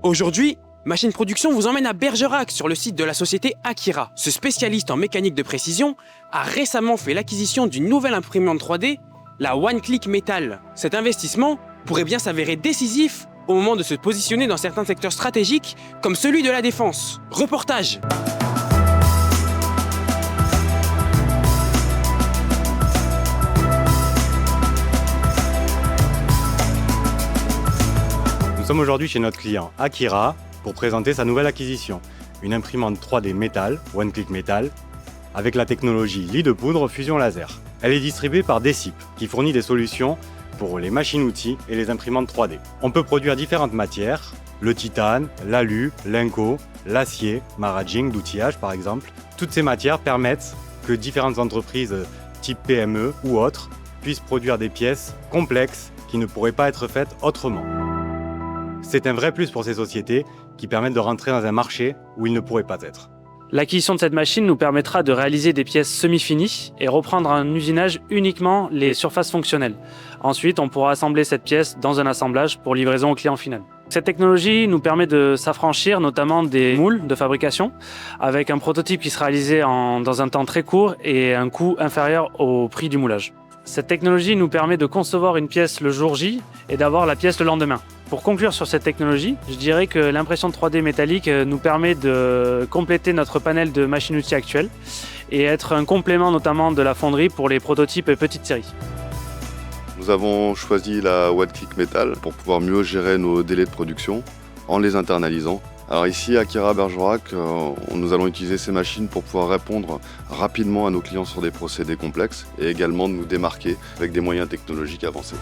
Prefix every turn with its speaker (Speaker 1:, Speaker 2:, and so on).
Speaker 1: Aujourd'hui, Machine Production vous emmène à Bergerac sur le site de la société Akira. Ce spécialiste en mécanique de précision a récemment fait l'acquisition d'une nouvelle imprimante 3D, la One Click Metal. Cet investissement pourrait bien s'avérer décisif au moment de se positionner dans certains secteurs stratégiques comme celui de la défense. Reportage.
Speaker 2: Nous sommes aujourd'hui chez notre client Akira pour présenter sa nouvelle acquisition, une imprimante 3D métal, One Click Metal, avec la technologie lit de poudre fusion laser. Elle est distribuée par Decip, qui fournit des solutions pour les machines-outils et les imprimantes 3D. On peut produire différentes matières, le titane, l'alu, l'inco, l'acier, maraging d'outillage par exemple. Toutes ces matières permettent que différentes entreprises type PME ou autres puissent produire des pièces complexes qui ne pourraient pas être faites autrement. C'est un vrai plus pour ces sociétés qui permettent de rentrer dans un marché où ils ne pourraient pas être.
Speaker 3: L'acquisition de cette machine nous permettra de réaliser des pièces semi-finies et reprendre en usinage uniquement les surfaces fonctionnelles. Ensuite, on pourra assembler cette pièce dans un assemblage pour livraison au client final. Cette technologie nous permet de s'affranchir notamment des moules de fabrication avec un prototype qui sera réalisé dans un temps très court et un coût inférieur au prix du moulage. Cette technologie nous permet de concevoir une pièce le jour J et d'avoir la pièce le lendemain. Pour conclure sur cette technologie, je dirais que l'impression 3D métallique nous permet de compléter notre panel de machines-outils actuels et être un complément notamment de la fonderie pour les prototypes et petites séries.
Speaker 4: Nous avons choisi la One Click Metal pour pouvoir mieux gérer nos délais de production en les internalisant. Alors ici, à Akira Bergerac, nous allons utiliser ces machines pour pouvoir répondre rapidement à nos clients sur des procédés complexes et également de nous démarquer avec des moyens technologiques avancés.